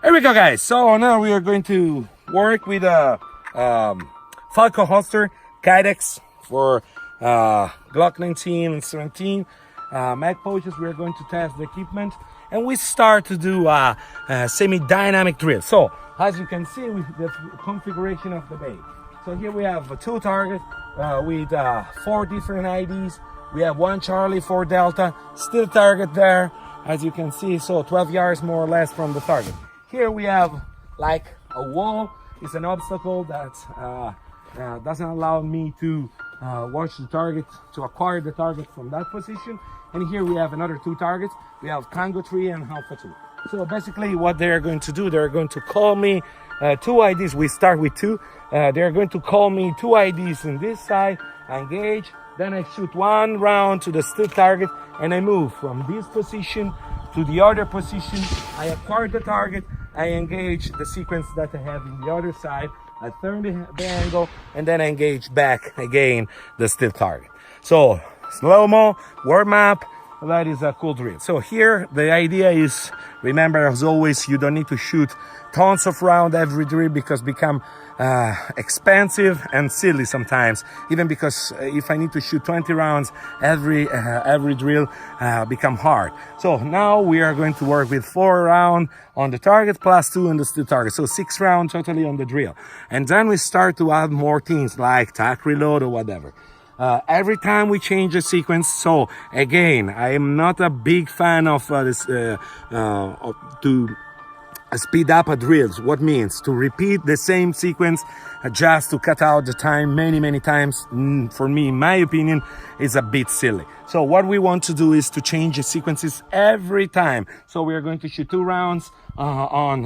Here we go, guys. So now we are going to work with a Falco Holster Kydex for Glock 19 and 17 mag pouches. We are going to test the equipment, and we start to do a semi-dynamic drill. So as you can see with the configuration of the bay. So here we have two targets with 4 different IDs. We have 1 Charlie, 4 Delta, still target there, as you can see. So 12 yards more or less from the target. Here we have like a wall. It's an obstacle that doesn't allow me to watch the target, to acquire the target from that position. And here we have another 2 targets. We have Tango 3 and Alpha 2. So basically what they're going to do, they're going to call me 2 IDs. We start with 2. They're going to call me 2 IDs on this side, engage. Then I shoot 1 round to the still target, and I move from this position to the other position. I acquire the target, I engage the sequence that I have in the other side, I turn the angle, and then I engage back again the still target. So slow-mo, warm up, that is a cool drill. So here the idea is, remember as always, you don't need to shoot tons of round every drill because become expensive and silly sometimes, even because if I need to shoot 20 rounds every drill become hard. So now we are going to work with 4 rounds on the target plus 2 on the still target, so 6 rounds totally on the drill. And then we start to add more things like tack reload or whatever. Every time we change the sequence. So again, I am not a big fan of to speed up a drills. What means to repeat the same sequence just to cut out the time many times. For me, in my opinion, is a bit silly. So what we want to do is to change the sequences every time. So we are going to shoot 2 rounds on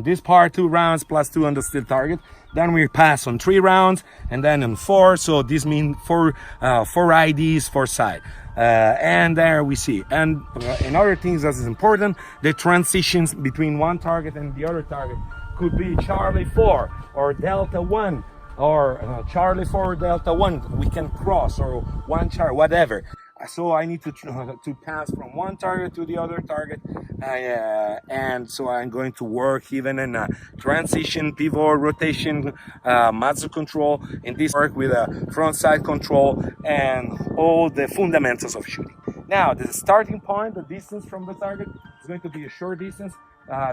this part, 2 rounds plus 2 on the still target. Then we pass on 3 rounds and then on 4. So this means 4 IDs, 4 side. And there we see. And another thing that is important, the transitions between one target and the other target could be Charlie 4 or Delta 1 or Charlie 4 Delta 1. We can cross, or 1 Charlie, whatever. So I need to pass from one target to the other target, and so I'm going to work even in a transition, pivot, rotation, muzzle control. In this work with a front side control and all the fundamentals of shooting. Now the starting point, the distance from the target is going to be a short distance.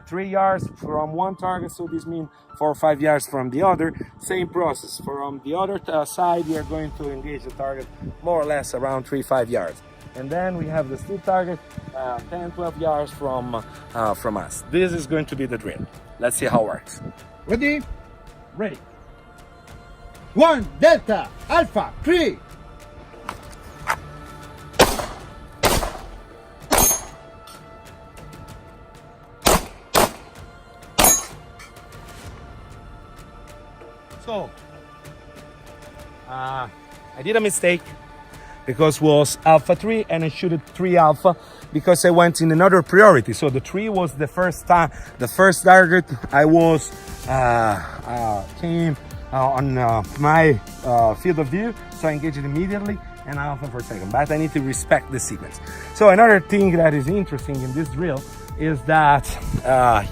3 yards from one target, so this means 4 or 5 yards from the other. Same process from the other side. We are going to engage the target more or less around 3-5 yards, and then we have the still target 10-12 yards from us. This is going to be the drill. Let's see how it works. Ready? Ready. 1 Delta Alpha 3. So, I did a mistake because it was Alpha 3 and I shot 3 Alpha because I went in another priority. So the 3 was the first target. I was came on my field of view, so I engaged it immediately and Alpha for second. But I need to respect the sequence. So another thing that is interesting in this drill is that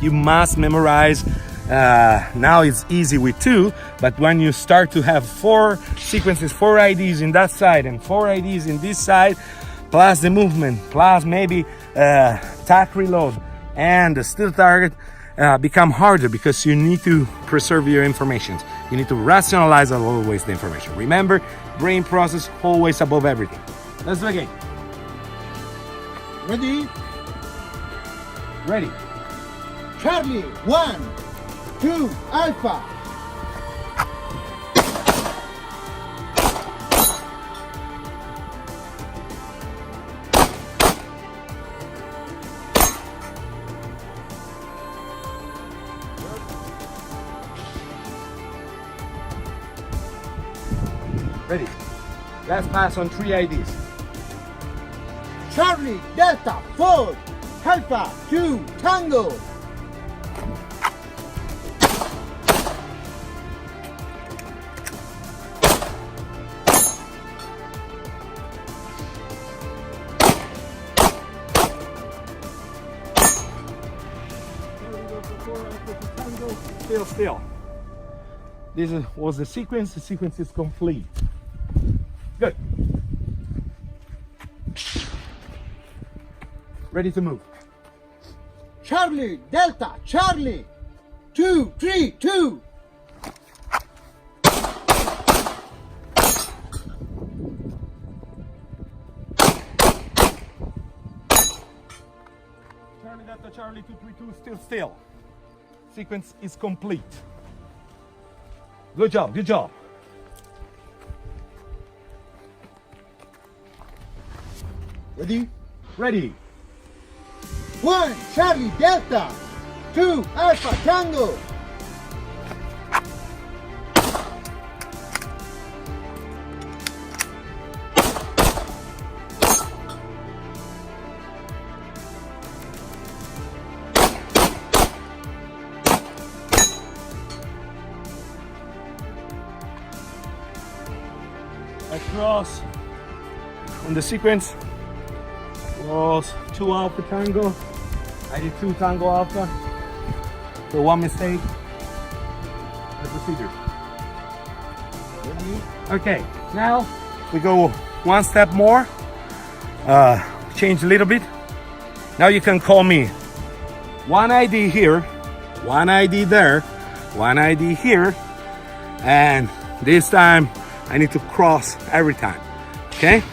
you must memorize. Now it's easy with 2, but when you start to have 4 sequences, 4 IDs in that side and 4 IDs in this side, plus the movement, plus maybe tack reload and the still target, become harder because you need to preserve your information. You need to rationalize always the information. Remember, brain process always above everything. Let's do it again. Ready? Ready. Charlie 1 2 Alpha. Ready. Last pass on 3 IDs. Charlie Delta 4 Alpha 2 Tango. Still, still. Was the sequence. The sequence is complete. Good. Ready to move. Charlie, Delta, Charlie. 2, 3, 2. Charlie, Delta, Charlie, 2, 3, 2, still, still. Sequence is complete. Good job, good job. Ready? Ready. 1, Charlie, Delta. 2, Alpha, Tango. Across on the sequence was 2 Alpha Tango. I did 2 Tango Alpha. So 1 mistake. The procedure. Ready? Okay, now we go 1 step more. Change a little bit. Now you can call me 1 ID here, 1 ID there, 1 ID here, and this time I need to cross every time. Okay?